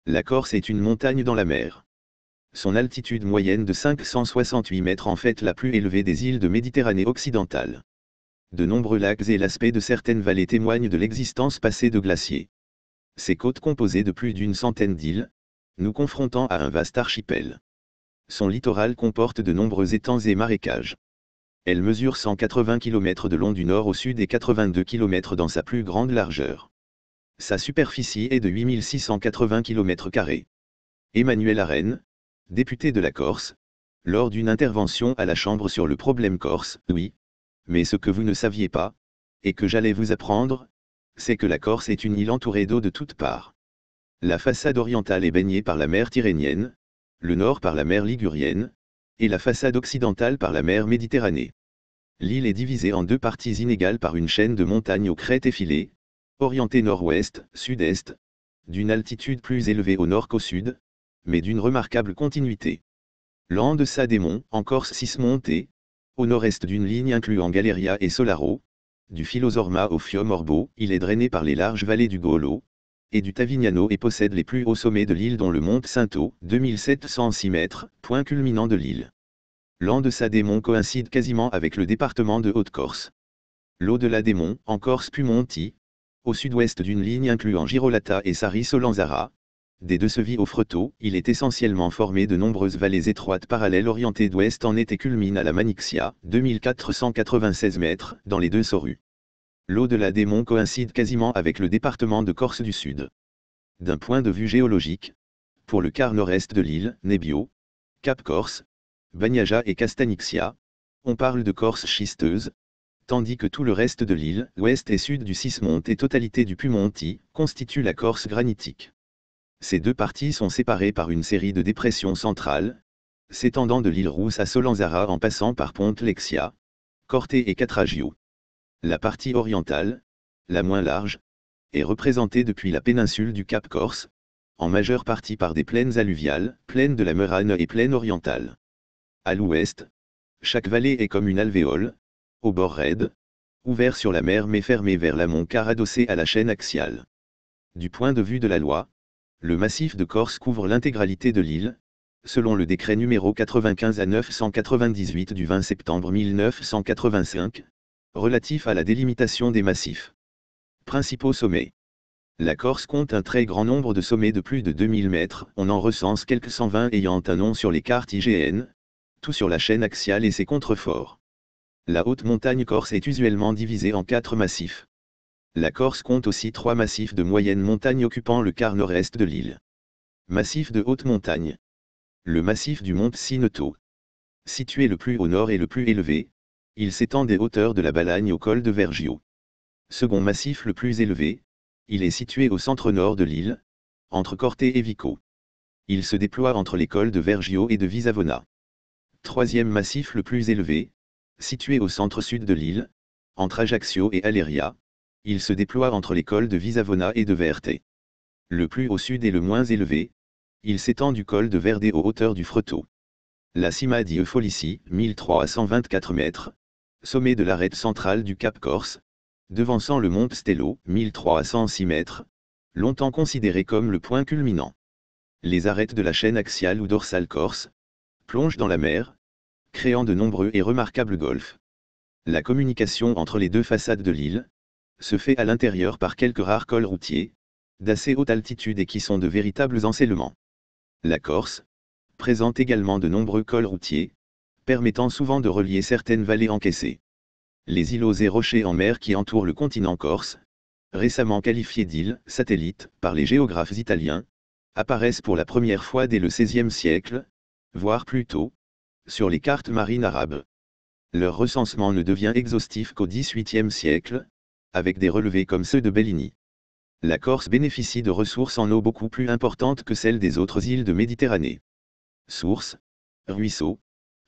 La Corse est une montagne dans la mer. Son altitude moyenne de 568 mètres en fait la plus élevée des îles de Méditerranée occidentale. De nombreux lacs et l'aspect de certaines vallées témoignent de l'existence passée de glaciers. Ses côtes composées de plus d'une centaine d'îles, nous confrontant à un vaste archipel. Son littoral comporte de nombreux étangs et marécages. Elle mesure 180 km de long du nord au sud et 82 km dans sa plus grande largeur. Sa superficie est de 8680 km². Emmanuel Arène, député de la Corse, lors d'une intervention à la Chambre sur le problème corse, oui. Mais ce que vous ne saviez pas, et que j'allais vous apprendre, c'est que la Corse est une île entourée d'eau de toutes parts. La façade orientale est baignée par la mer Tyrrhénienne, le nord par la mer Ligurienne, et la façade occidentale par la mer Méditerranée. L'île est divisée en deux parties inégales par une chaîne de montagnes aux crêtes effilées, orientées nord-ouest, sud-est, d'une altitude plus élevée au nord qu'au sud, mais d'une remarquable continuité. L'en deçà des monts, en Corse 6 montées, au nord-est d'une ligne incluant Galeria et Solaro, du Filosorma au Fiume Orbo, il est drainé par les larges vallées du Golo, et du Tavignano et possède les plus hauts sommets de l'île dont le Monte Cinto, 2706 mètres, point culminant de l'île. L'en deçà des monts coïncide quasiment avec le département de Haute-Corse. L'au-delà des monts, en Corse Pumonti, au sud-ouest d'une ligne incluant Girolata et Sari-Solanzara, des deux Sevi au Freto, il est essentiellement formé de nombreuses vallées étroites parallèles orientées d'ouest en est et culmine à la Manixia, 2496 mètres, dans les deux Sorus. L'au-delà des monts coïncide quasiment avec le département de Corse du Sud. D'un point de vue géologique, pour le quart nord-est de l'île, Nebbio, Cap Corse, Bagnaja et Castanixia, on parle de Corse schisteuse, tandis que tout le reste de l'île, ouest et sud du Sismonte et totalité du Pumonti, constitue la Corse granitique. Ces deux parties sont séparées par une série de dépressions centrales, s'étendant de l'île Rousse à Solanzara en passant par Ponte Lexia, Corte et Catraggio. La partie orientale, la moins large, est représentée depuis la péninsule du Cap Corse, en majeure partie par des plaines alluviales, plaines de la Merane et plaine orientale. À l'ouest, chaque vallée est comme une alvéole, au bord raide, ouvert sur la mer mais fermé vers l'amont car adossé à la chaîne axiale. Du point de vue de la loi, le massif de Corse couvre l'intégralité de l'île, selon le décret numéro 95 à 998 du 20 septembre 1985, relatif à la délimitation des massifs. Principaux sommets. La Corse compte un très grand nombre de sommets de plus de 2000 mètres, on en recense quelques 120 ayant un nom sur les cartes IGN, tout sur la chaîne axiale et ses contreforts. La haute montagne corse est usuellement divisée en 4 massifs. La Corse compte aussi 3 massifs de moyenne montagne occupant le quart nord-est de l'île. Massif de haute montagne. Le massif du Monte Sineto. Situé le plus au nord et le plus élevé, il s'étend des hauteurs de la Balagne au col de Vergio. Second massif le plus élevé, il est situé au centre-nord de l'île, entre Corte et Vico. Il se déploie entre les cols de Vergio et de Visavona. Troisième massif le plus élevé, situé au centre-sud de l'île, entre Ajaccio et Aleria, il se déploie entre les cols de Visavona et de Verte. Le plus au sud et le moins élevé, il s'étend du col de Verde aux hauteurs du Freto. La Cima di Eufolici, 1324 mètres, sommet de l'arête centrale du Cap Corse, devançant le Monte Stello, 1306 mètres, longtemps considéré comme le point culminant. Les arêtes de la chaîne axiale ou dorsale corse plongent dans la mer, créant de nombreux et remarquables golfs. La communication entre les deux façades de l'île se fait à l'intérieur par quelques rares cols routiers, d'assez haute altitude et qui sont de véritables enseignements. La Corse présente également de nombreux cols routiers, permettant souvent de relier certaines vallées encaissées. Les îlots et rochers en mer qui entourent le continent corse, récemment qualifiés d'îles satellites par les géographes italiens, apparaissent pour la première fois dès le XVIe siècle, voire plus tôt, sur les cartes marines arabes. Leur recensement ne devient exhaustif qu'au XVIIIe siècle, avec des relevés comme ceux de Bellini. La Corse bénéficie de ressources en eau beaucoup plus importantes que celles des autres îles de Méditerranée. Sources, ruisseaux,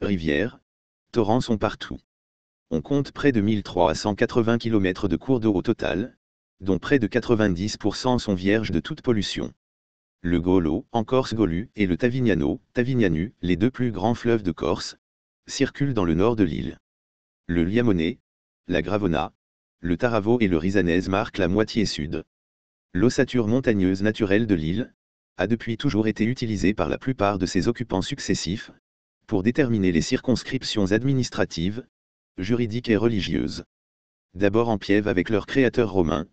rivières, torrents sont partout. On compte près de 1380 km de cours d'eau au total, dont près de 90% sont vierges de toute pollution. Le Golo, en Corse Golu, et le Tavignano, Tavignanu, les deux plus grands fleuves de Corse, circulent dans le nord de l'île. Le Liamone, la Gravona, le Taravo et le Risanese marquent la moitié sud. L'ossature montagneuse naturelle de l'île, a depuis toujours été utilisé par la plupart de ses occupants successifs, pour déterminer les circonscriptions administratives, juridiques et religieuses. D'abord en Piève avec leurs créateurs romains,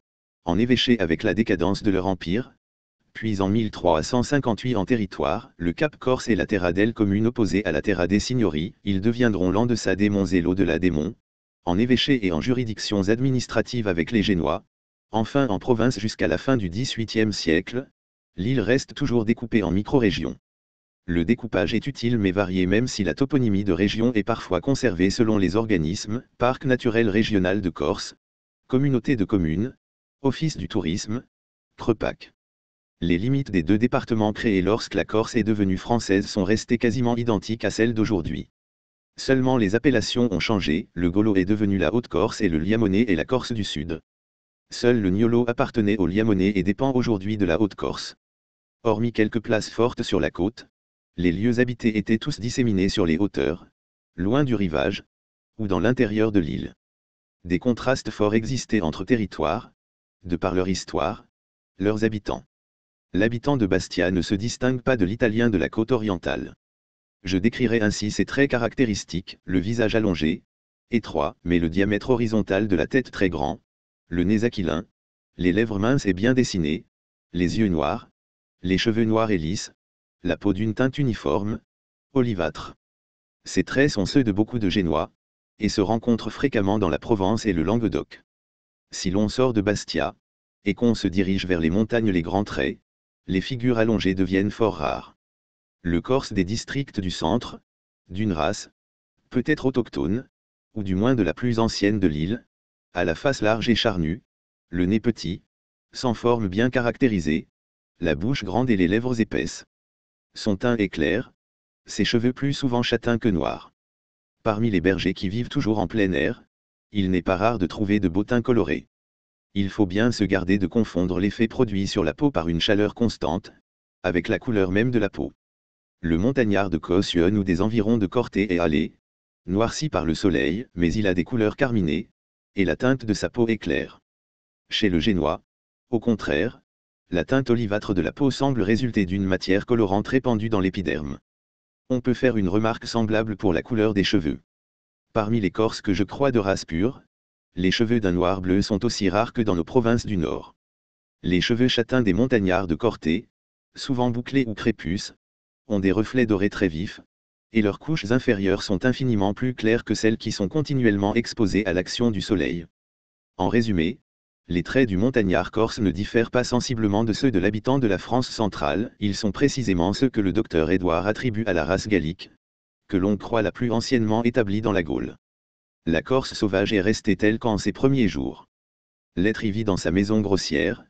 en évêché avec la décadence de leur empire, puis en 1358 en territoire, le Cap Corse et la Terra del Comune opposés à la Terra des Signori, ils deviendront l'Andeça des Monts et l'au-delà des Monts, en évêché et en juridictions administratives avec les Génois, enfin en province jusqu'à la fin du XVIIIe siècle, l'île reste toujours découpée en micro-régions. Le découpage est utile mais varié même si la toponymie de région est parfois conservée selon les organismes, Parc naturel régional de Corse, Communauté de communes, Office du tourisme, CREPAC. Les limites des deux départements créés lorsque la Corse est devenue française sont restées quasiment identiques à celles d'aujourd'hui. Seulement les appellations ont changé, le Golo est devenu la Haute-Corse et le Liamonais est la Corse du Sud. Seul le Niolo appartenait au Liamonais et dépend aujourd'hui de la Haute-Corse. Hormis quelques places fortes sur la côte, les lieux habités étaient tous disséminés sur les hauteurs, loin du rivage, ou dans l'intérieur de l'île. Des contrastes forts existaient entre territoires, de par leur histoire, leurs habitants. L'habitant de Bastia ne se distingue pas de l'italien de la côte orientale. Je décrirai ainsi ses traits caractéristiques, le visage allongé, étroit, mais le diamètre horizontal de la tête très grand, le nez aquilin, les lèvres minces et bien dessinées, les yeux noirs, les cheveux noirs et lisses, la peau d'une teinte uniforme, olivâtre. Ces traits sont ceux de beaucoup de Génois, et se rencontrent fréquemment dans la Provence et le Languedoc. Si l'on sort de Bastia, et qu'on se dirige vers les montagnes les grands traits, les figures allongées deviennent fort rares. Le Corse des districts du centre, d'une race, peut-être autochtone, ou du moins de la plus ancienne de l'île, a la face large et charnue, le nez petit, sans forme bien caractérisée, la bouche grande et les lèvres épaisses. Son teint est clair, ses cheveux plus souvent châtains que noirs. Parmi les bergers qui vivent toujours en plein air, il n'est pas rare de trouver de beaux teints colorés. Il faut bien se garder de confondre l'effet produit sur la peau par une chaleur constante, avec la couleur même de la peau. Le montagnard de Caution ou des environs de Corté est hâlé, noirci par le soleil, mais il a des couleurs carminées, et la teinte de sa peau est claire. Chez le Génois, au contraire, la teinte olivâtre de la peau semble résulter d'une matière colorante répandue dans l'épiderme. On peut faire une remarque semblable pour la couleur des cheveux. Parmi les Corses que je crois de race pure, les cheveux d'un noir bleu sont aussi rares que dans nos provinces du Nord. Les cheveux châtains des montagnards de Corté, souvent bouclés ou crépus, ont des reflets dorés très vifs, et leurs couches inférieures sont infiniment plus claires que celles qui sont continuellement exposées à l'action du soleil. En résumé, les traits du montagnard corse ne diffèrent pas sensiblement de ceux de l'habitant de la France centrale, ils sont précisément ceux que le docteur Édouard attribue à la race gallique, que l'on croit la plus anciennement établie dans la Gaule. La Corse sauvage est restée telle qu'en ses premiers jours. L'être y vit dans sa maison grossière,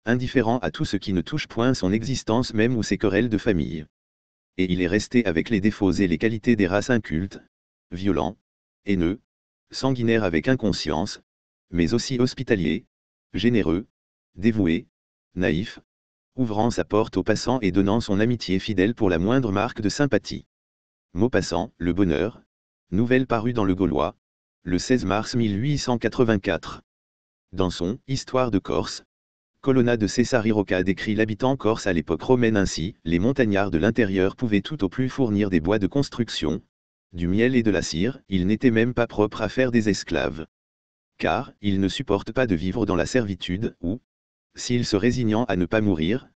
indifférent à tout ce qui ne touche point son existence même ou ses querelles de famille. Et il est resté avec les défauts et les qualités des races incultes, violents, haineux, sanguinaires avec inconscience, mais aussi hospitalier, généreux, dévoué, naïf, ouvrant sa porte aux passants et donnant son amitié fidèle pour la moindre marque de sympathie. Maupassant, Le Bonheur, nouvelle parue dans le Gaulois, le 16 mars 1884. Dans son « Histoire de Corse », Colonna de Cesare Rocca décrit l'habitant corse à l'époque romaine ainsi, les montagnards de l'intérieur pouvaient tout au plus fournir des bois de construction, du miel et de la cire, ils n'étaient même pas propres à faire des esclaves. Car, ils ne supportent pas de vivre dans la servitude, ou, s'ils se résignant à ne pas mourir,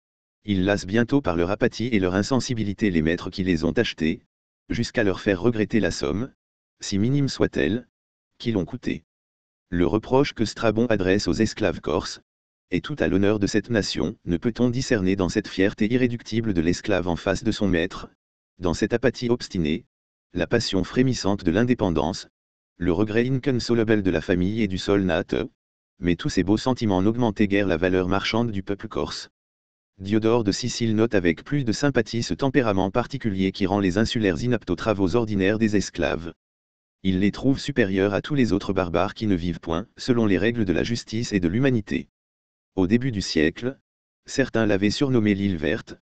ils lassent bientôt par leur apathie et leur insensibilité les maîtres qui les ont achetés, jusqu'à leur faire regretter la somme, si minime soit-elle, qui l'ont coûté. Le reproche que Strabon adresse aux esclaves corses, et tout à l'honneur de cette nation, ne peut-on discerner dans cette fierté irréductible de l'esclave en face de son maître, dans cette apathie obstinée, la passion frémissante de l'indépendance, le regret inconsolable de la famille et du sol natal, mais tous ces beaux sentiments n'augmentaient guère la valeur marchande du peuple corse. Diodore de Sicile note avec plus de sympathie ce tempérament particulier qui rend les insulaires inaptes aux travaux ordinaires des esclaves. Il les trouve supérieurs à tous les autres barbares qui ne vivent point, selon les règles de la justice et de l'humanité. Au début du siècle, certains l'avaient surnommée l'île verte,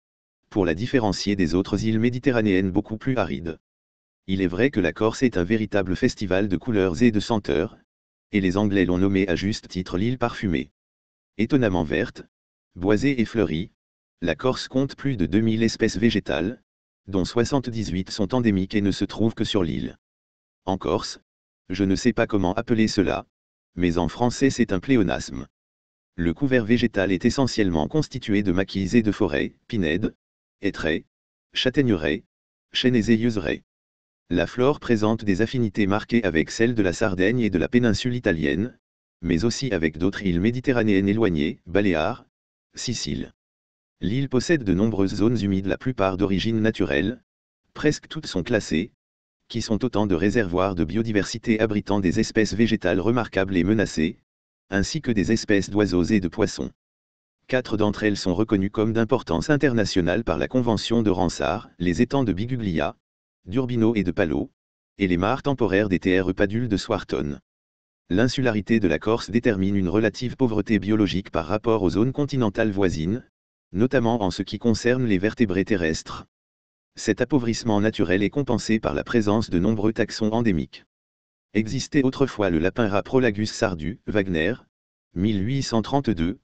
pour la différencier des autres îles méditerranéennes beaucoup plus arides. Il est vrai que la Corse est un véritable festival de couleurs et de senteurs, et les Anglais l'ont nommée à juste titre l'île parfumée. Étonnamment verte, boisée et fleurie, La Corse compte plus de 2000 espèces végétales, dont 78 sont endémiques et ne se trouvent que sur l'île. En Corse, je ne sais pas comment appeler cela, mais en français c'est un pléonasme. Le couvert végétal est essentiellement constitué de maquis et de forêts, pinèdes, hêtraies, châtaigneraies, chênes et yeuzeraies. La flore présente des affinités marquées avec celle de la Sardaigne et de la péninsule italienne, mais aussi avec d'autres îles méditerranéennes éloignées, Baléares, Sicile. L'île possède de nombreuses zones humides, la plupart d'origine naturelle, presque toutes sont classées, qui sont autant de réservoirs de biodiversité abritant des espèces végétales remarquables et menacées, ainsi que des espèces d'oiseaux et de poissons. 4 d'entre elles sont reconnues comme d'importance internationale par la Convention de Ramsar, les étangs de Biguglia, d'Urbino et de Palo, et les mares temporaires des TRE Padule de Swarton. L'insularité de la Corse détermine une relative pauvreté biologique par rapport aux zones continentales voisines, notamment en ce qui concerne les vertébrés terrestres. Cet appauvrissement naturel est compensé par la présence de nombreux taxons endémiques. Existait autrefois le lapin-rat Prolagus sardu, Wagner, 1832,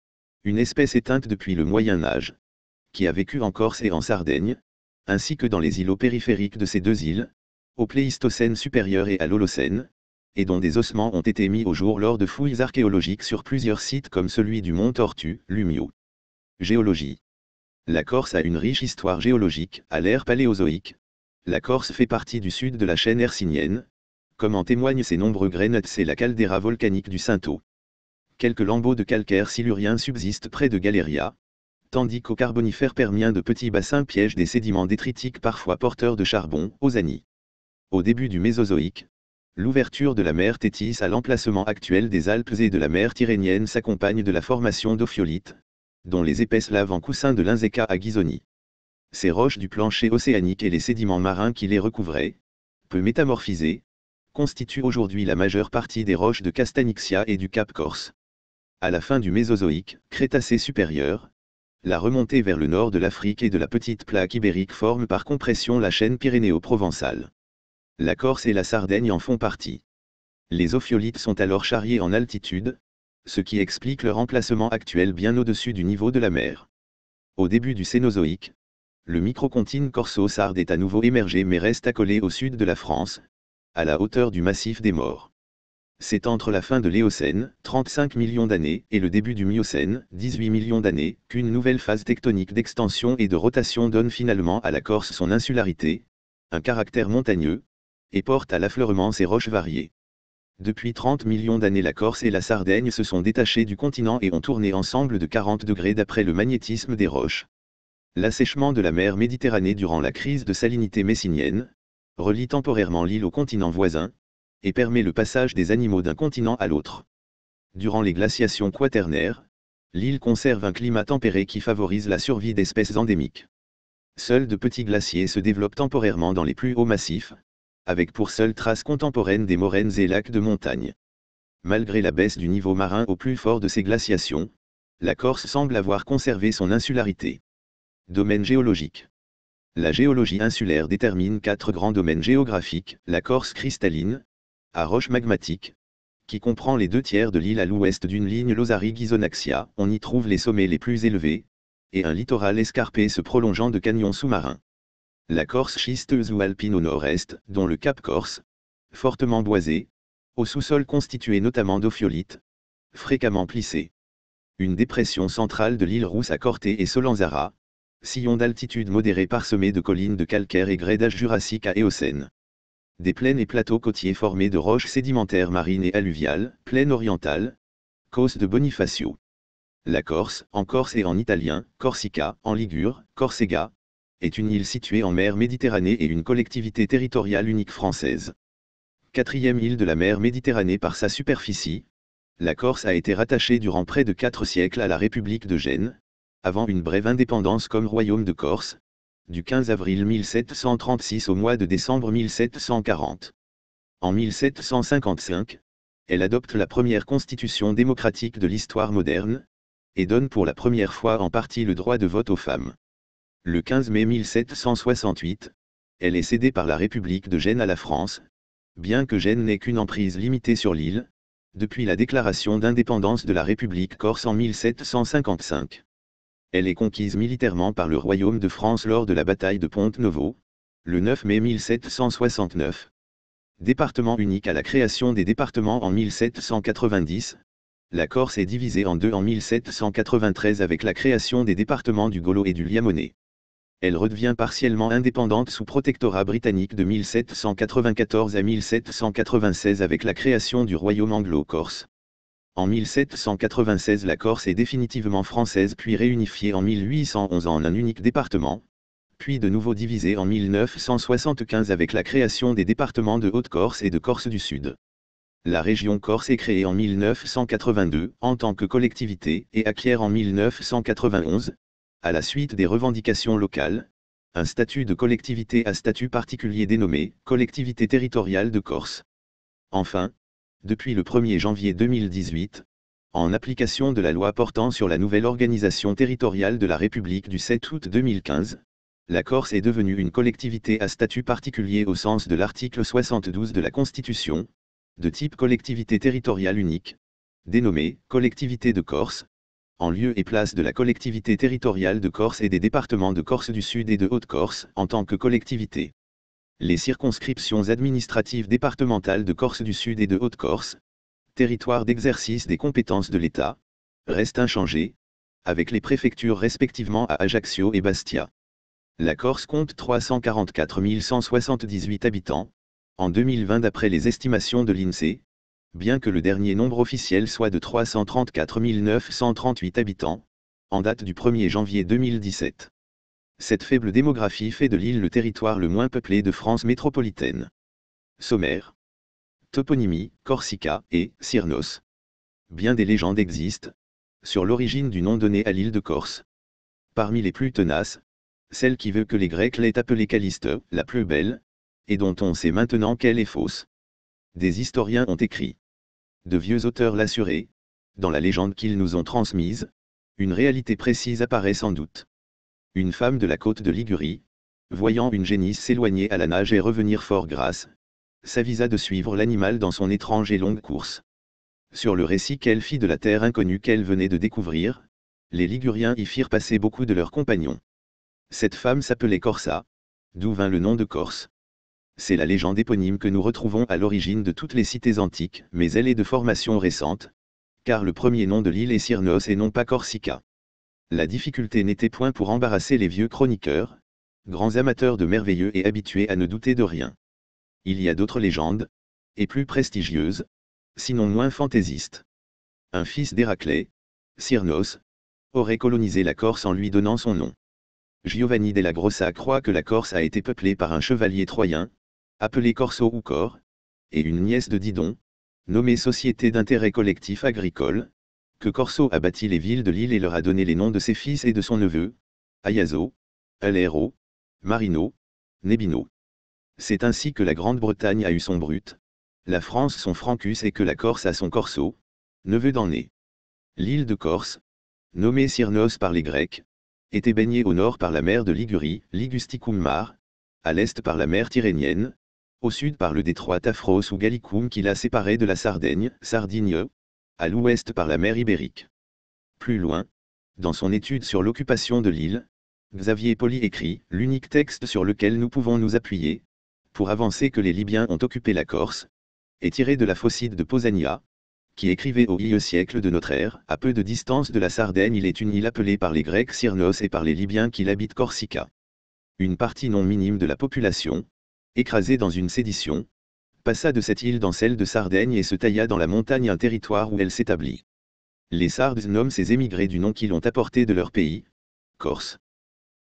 une espèce éteinte depuis le Moyen Âge, qui a vécu en Corse et en Sardaigne, ainsi que dans les îlots périphériques de ces deux îles, au Pléistocène supérieur et à l'Holocène, et dont des ossements ont été mis au jour lors de fouilles archéologiques sur plusieurs sites comme celui du Mont Tortue, Lumio. Géologie. La Corse a une riche histoire géologique, à l'ère paléozoïque. La Corse fait partie du sud de la chaîne hercynienne, comme en témoignent ses nombreux granites et la caldeira volcanique du Cinto. Quelques lambeaux de calcaire silurien subsistent près de Galeria, tandis qu'au Carbonifère permien de petits bassins piègent des sédiments détritiques parfois porteurs de charbon, Osanie. Au début du Mésozoïque, l'ouverture de la mer Tétis à l'emplacement actuel des Alpes et de la mer Tyrrhénienne s'accompagne de la formation d'ophiolites, dont les épaisses laves en coussin de l'Inzeca à Ghisoni. Ces roches du plancher océanique et les sédiments marins qui les recouvraient, peu métamorphisés, constituent aujourd'hui la majeure partie des roches de Castagniccia et du Cap Corse. À la fin du Mésozoïque, Crétacé supérieur, la remontée vers le nord de l'Afrique et de la petite plaque ibérique forme par compression la chaîne pyrénéo-provençale. La Corse et la Sardaigne en font partie. Les ophiolites sont alors charriés en altitude, ce qui explique leur emplacement actuel bien au-dessus du niveau de la mer. Au début du Cénozoïque, le microcontine corso-sarde est à nouveau émergé mais reste accolé au sud de la France, à la hauteur du massif des Maures. C'est entre la fin de l'Éocène, 35 millions d'années, et le début du Miocène, 18 millions d'années, qu'une nouvelle phase tectonique d'extension et de rotation donne finalement à la Corse son insularité, un caractère montagneux, et porte à l'affleurement ses roches variées. Depuis 30 millions d'années, la Corse et la Sardaigne se sont détachés du continent et ont tourné ensemble de 40 degrés d'après le magnétisme des roches. L'assèchement de la mer Méditerranée durant la crise de salinité messinienne relie temporairement l'île au continent voisin et permet le passage des animaux d'un continent à l'autre. Durant les glaciations quaternaires, l'île conserve un climat tempéré qui favorise la survie d'espèces endémiques. Seuls de petits glaciers se développent temporairement dans les plus hauts massifs, avec pour seule trace contemporaine des moraines et lacs de montagne. Malgré la baisse du niveau marin au plus fort de ces glaciations, la Corse semble avoir conservé son insularité. Domaine géologique. La géologie insulaire détermine 4 grands domaines géographiques, la Corse cristalline, à roches magmatiques, qui comprend les 2 tiers de l'île à l'ouest d'une ligne Losari-Ghizonaxia, on y trouve les sommets les plus élevés, et un littoral escarpé se prolongeant de canyons sous-marins. La Corse schisteuse ou alpine au nord-est, dont le Cap Corse, fortement boisé, au sous-sol constitué notamment d'ophiolites, fréquemment plissés. Une dépression centrale de l'île Rousse à Corté et Solanzara, sillon d'altitude modérée parsemé de collines de calcaire et grès d'âge jurassique à Éocène. Des plaines et plateaux côtiers formés de roches sédimentaires marines et alluviales, plaine orientale, Causse de Bonifacio. La Corse, en corse et en italien, Corsica, en ligure, Corsega, est une île située en mer Méditerranée et une collectivité territoriale unique française. 4e île de la mer Méditerranée par sa superficie, la Corse a été rattachée durant près de 4 siècles à la République de Gênes, avant une brève indépendance comme royaume de Corse, du 15 avril 1736 au mois de décembre 1740. En 1755, elle adopte la première constitution démocratique de l'histoire moderne, et donne pour la première fois en partie le droit de vote aux femmes. Le 15 mai 1768, elle est cédée par la République de Gênes à la France, bien que Gênes n'ait qu'une emprise limitée sur l'île, depuis la déclaration d'indépendance de la République corse en 1755. Elle est conquise militairement par le royaume de France lors de la bataille de Ponte-Novo, le 9 mai 1769. Département unique à la création des départements en 1790, la Corse est divisée en deux en 1793 avec la création des départements du Golo et du Liamonais. Elle redevient partiellement indépendante sous protectorat britannique de 1794 à 1796 avec la création du royaume anglo-corse. En 1796 la Corse est définitivement française puis réunifiée en 1811 en un unique département, puis de nouveau divisée en 1975 avec la création des départements de Haute-Corse et de Corse du Sud. La région Corse est créée en 1982 en tant que collectivité et acquiert en 1991, à la suite des revendications locales, un statut de collectivité à statut particulier dénommé Collectivité territoriale de Corse. Enfin, depuis le 1er janvier 2018, en application de la loi portant sur la nouvelle organisation territoriale de la République du 7 août 2015, la Corse est devenue une collectivité à statut particulier au sens de l'article 72 de la Constitution, de type collectivité territoriale unique, dénommée Collectivité de Corse, en lieu et place de la collectivité territoriale de Corse et des départements de Corse du Sud et de Haute-Corse en tant que collectivité. Les circonscriptions administratives départementales de Corse du Sud et de Haute-Corse, territoire d'exercice des compétences de l'État, restent inchangées, avec les préfectures respectivement à Ajaccio et Bastia. La Corse compte 344 178 habitants, en 2020 d'après les estimations de l'INSEE, bien que le dernier nombre officiel soit de 334 938 habitants, en date du 1er janvier 2017. Cette faible démographie fait de l'île le territoire le moins peuplé de France métropolitaine. Sommaire. Toponymie, Corsica et Cyrnos. Bien des légendes existent sur l'origine du nom donné à l'île de Corse. Parmi les plus tenaces, celle qui veut que les Grecs l'aient appelée Caliste, la plus belle, et dont on sait maintenant qu'elle est fausse. Des historiens ont écrit. De vieux auteurs l'assuraient, dans la légende qu'ils nous ont transmise, une réalité précise apparaît sans doute. Une femme de la côte de Ligurie, voyant une génisse s'éloigner à la nage et revenir fort grasse, s'avisa de suivre l'animal dans son étrange et longue course. Sur le récit qu'elle fit de la terre inconnue qu'elle venait de découvrir, les Liguriens y firent passer beaucoup de leurs compagnons. Cette femme s'appelait Corsa, d'où vint le nom de Corse. C'est la légende éponyme que nous retrouvons à l'origine de toutes les cités antiques, mais elle est de formation récente, car le premier nom de l'île est Cyrnos et non pas Corsica. La difficulté n'était point pour embarrasser les vieux chroniqueurs, grands amateurs de merveilleux et habitués à ne douter de rien. Il y a d'autres légendes, et plus prestigieuses, sinon moins fantaisistes. Un fils d'Héraclès, Cyrnos, aurait colonisé la Corse en lui donnant son nom. Giovanni della Grossa croit que la Corse a été peuplée par un chevalier troyen, appelé Corso ou Cor, et une nièce de Didon, nommée Société d'intérêt collectif agricole, que Corso a bâti les villes de l'île et leur a donné les noms de ses fils et de son neveu, Ayaso, Alero, Marino, Nebino. C'est ainsi que la Grande-Bretagne a eu son Brut, la France son Francus et que la Corse a son Corso, neveu d'Année. L'île de Corse, nommée Cyrnos par les Grecs, était baignée au nord par la mer de Ligurie, Ligusticum Mare, à l'est par la mer Tyrrhénienne, au sud par le détroit Tafros ou Gallicum qui la séparait de la Sardaigne, Sardigne, à l'ouest par la mer Ibérique. Plus loin, dans son étude sur l'occupation de l'île, Xavier Poli écrit, l'unique texte sur lequel nous pouvons nous appuyer, pour avancer que les Libyens ont occupé la Corse, est tiré de la Phocide de Pausania, qui écrivait au Ie siècle de notre ère, à peu de distance de la Sardaigne il est une île appelée par les Grecs Cyrnos et par les Libyens qui l'habitent Corsica. Une partie non minime de la population, écrasée dans une sédition, passa de cette île dans celle de Sardaigne et se tailla dans la montagne un territoire où elle s'établit. Les Sardes nomment ces émigrés du nom qu'ils ont apporté de leur pays, Corse.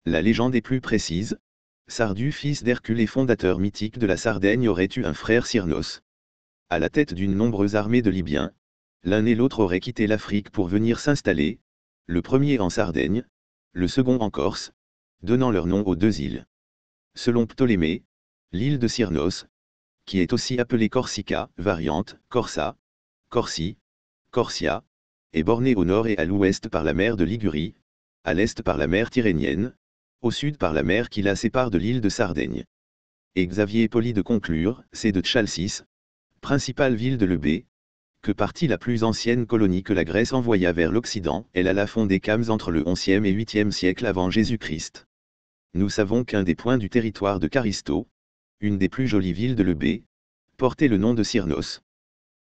La légende est plus précise, Sardu fils d'Hercule et fondateur mythique de la Sardaigne aurait eu un frère Cyrnos. À la tête d'une nombreuse armée de Libyens, l'un et l'autre auraient quitté l'Afrique pour venir s'installer, le premier en Sardaigne, le second en Corse, donnant leur nom aux deux îles. Selon Ptolémée, l'île de Cyrnos, qui est aussi appelée Corsica, variante, Corsa, Corsi, Corsia, est bornée au nord et à l'ouest par la mer de Ligurie, à l'est par la mer Tyrrhénienne, au sud par la mer qui la sépare de l'île de Sardaigne. Et Xavier Poli de conclure, c'est de Chalcis, principale ville de l'Eubée, Que partie la plus ancienne colonie que la Grèce envoya vers l'Occident, elle alla fonder Khams entre le 11e et 8e siècle avant Jésus-Christ. Nous savons qu'un des points du territoire de Caristo, une des plus jolies villes de l'Eubée, portait le nom de Cyrnos.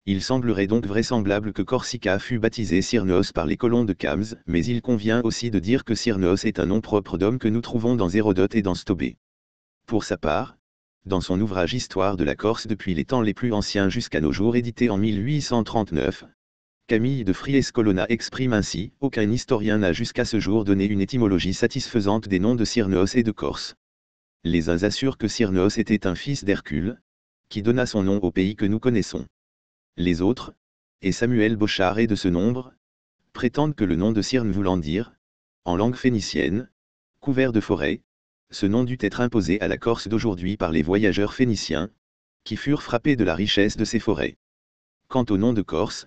Il semblerait donc vraisemblable que Corsica fut baptisée Cyrnos par les colons de Khams, mais il convient aussi de dire que Cyrnos est un nom propre d'homme que nous trouvons dans Hérodote et dans Stobée. Pour sa part, dans son ouvrage Histoire de la Corse depuis les temps les plus anciens jusqu'à nos jours édité en 1839, Camille de Friescolonna exprime ainsi « Aucun historien n'a jusqu'à ce jour donné une étymologie satisfaisante des noms de Cyrnos et de Corse. Les uns assurent que Cyrnos était un fils d'Hercule, qui donna son nom au pays que nous connaissons. Les autres, et Samuel Bochart est de ce nombre, prétendent que le nom de Cyrne voulant dire, en langue phénicienne, couvert de forêts, ce nom dut être imposé à la Corse d'aujourd'hui par les voyageurs phéniciens, qui furent frappés de la richesse de ces forêts. Quant au nom de Corse,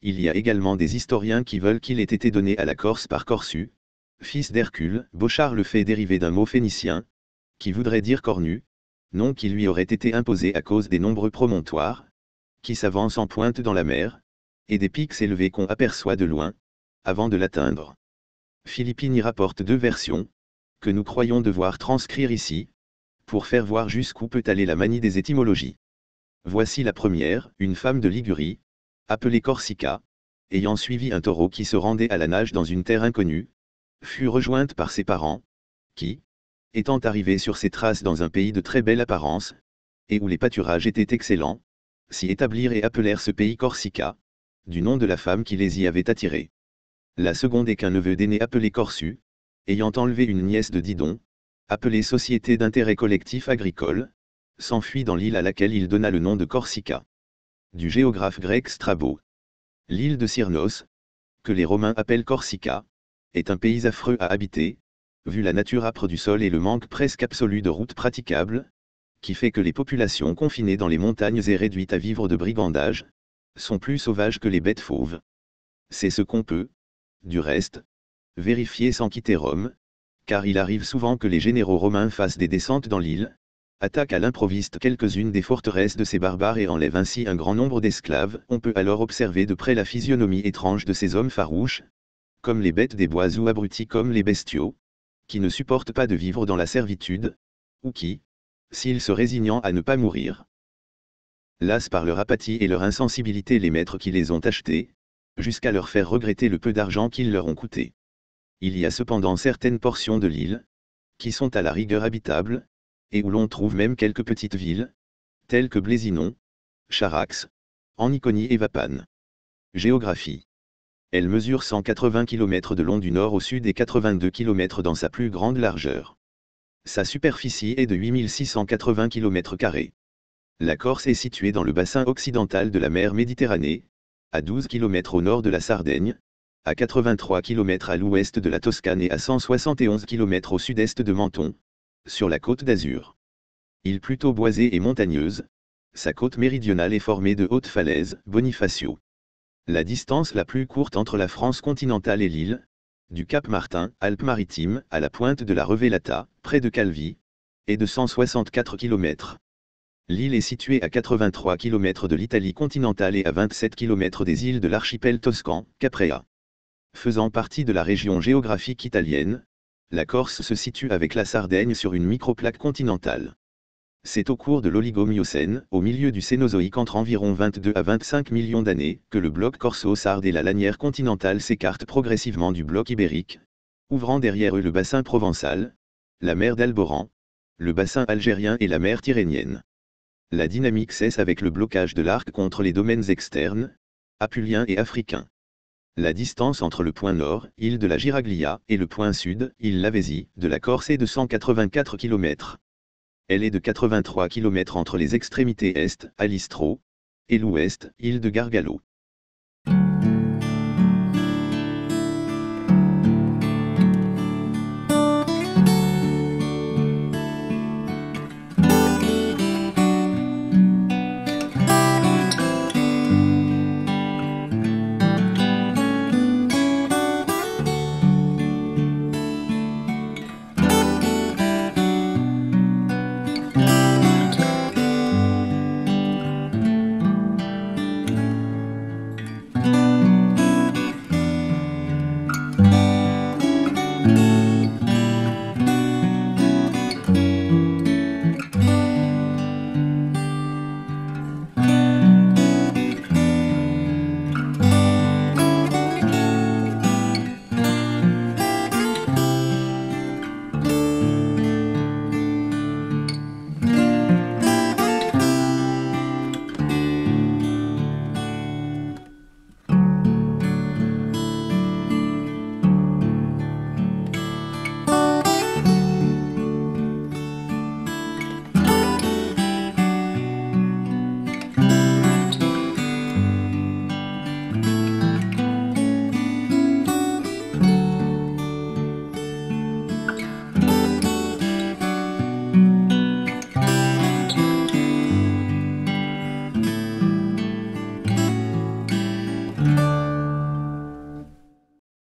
il y a également des historiens qui veulent qu'il ait été donné à la Corse par Corsu, fils d'Hercule. Bochart le fait dériver d'un mot phénicien, qui voudrait dire cornu, nom qui lui aurait été imposé à cause des nombreux promontoires, qui s'avancent en pointe dans la mer, et des pics élevés qu'on aperçoit de loin, avant de l'atteindre. Philippine y rapporte deux versions, que nous croyons devoir transcrire ici, pour faire voir jusqu'où peut aller la manie des étymologies. Voici la première, une femme de Ligurie, appelée Corsica, ayant suivi un taureau qui se rendait à la nage dans une terre inconnue, fut rejointe par ses parents, qui, étant arrivés sur ses traces dans un pays de très belle apparence, et où les pâturages étaient excellents, s'y établirent et appelèrent ce pays Corsica, du nom de la femme qui les y avait attirés. La seconde est qu'un neveu d'aîné appelé Corsu, ayant enlevé une nièce de Didon, appelée Société d'intérêt collectif agricole, s'enfuit dans l'île à laquelle il donna le nom de Corsica. Du géographe grec Strabo. L'île de Cyrnos, que les Romains appellent Corsica, est un pays affreux à habiter, vu la nature âpre du sol et le manque presque absolu de routes praticables, qui fait que les populations confinées dans les montagnes et réduites à vivre de brigandage, sont plus sauvages que les bêtes fauves. C'est ce qu'on peut, du reste, vérifier sans quitter Rome, car il arrive souvent que les généraux romains fassent des descentes dans l'île, attaquent à l'improviste quelques-unes des forteresses de ces barbares et enlèvent ainsi un grand nombre d'esclaves. On peut alors observer de près la physionomie étrange de ces hommes farouches, comme les bêtes des bois ou abrutis comme les bestiaux, qui ne supportent pas de vivre dans la servitude, ou qui, s'ils se résignant à ne pas mourir, lassent par leur apathie et leur insensibilité les maîtres qui les ont achetés, jusqu'à leur faire regretter le peu d'argent qu'ils leur ont coûté. Il y a cependant certaines portions de l'île, qui sont à la rigueur habitables, et où l'on trouve même quelques petites villes, telles que Blésinon, Charax, Aniconie et Vapane. Géographie. Elle mesure 180 km de long du nord au sud et 82 km dans sa plus grande largeur. Sa superficie est de 8680 km². La Corse est située dans le bassin occidental de la mer Méditerranée, à 12 km au nord de la Sardaigne, à 83 km à l'ouest de la Toscane et à 171 km au sud-est de Menton, sur la côte d'Azur. Île plutôt boisée et montagneuse, sa côte méridionale est formée de hautes falaises, Bonifacio. La distance la plus courte entre la France continentale et l'île, du Cap Martin, Alpes-Maritimes, à la pointe de la Revellata, près de Calvi, est de 164 km. L'île est située à 83 km de l'Italie continentale et à 27 km des îles de l'archipel toscan, Caprea. Faisant partie de la région géographique italienne, la Corse se situe avec la Sardaigne sur une microplaque continentale. C'est au cours de l'Oligomyocène, au milieu du Cénozoïque entre environ 22 à 25 millions d'années, que le bloc corso-sarde et la lanière continentale s'écartent progressivement du bloc ibérique, ouvrant derrière eux le bassin provençal, la mer d'Alboran, le bassin algérien et la mer Tyrrhénienne. La dynamique cesse avec le blocage de l'arc contre les domaines externes, apuliens et africains. La distance entre le point nord, île de la Giraglia, et le point sud, île Lavésie, de la Corse est de 184 km. Elle est de 83 km entre les extrémités est, Alistro, et l'ouest, île de Gargalo.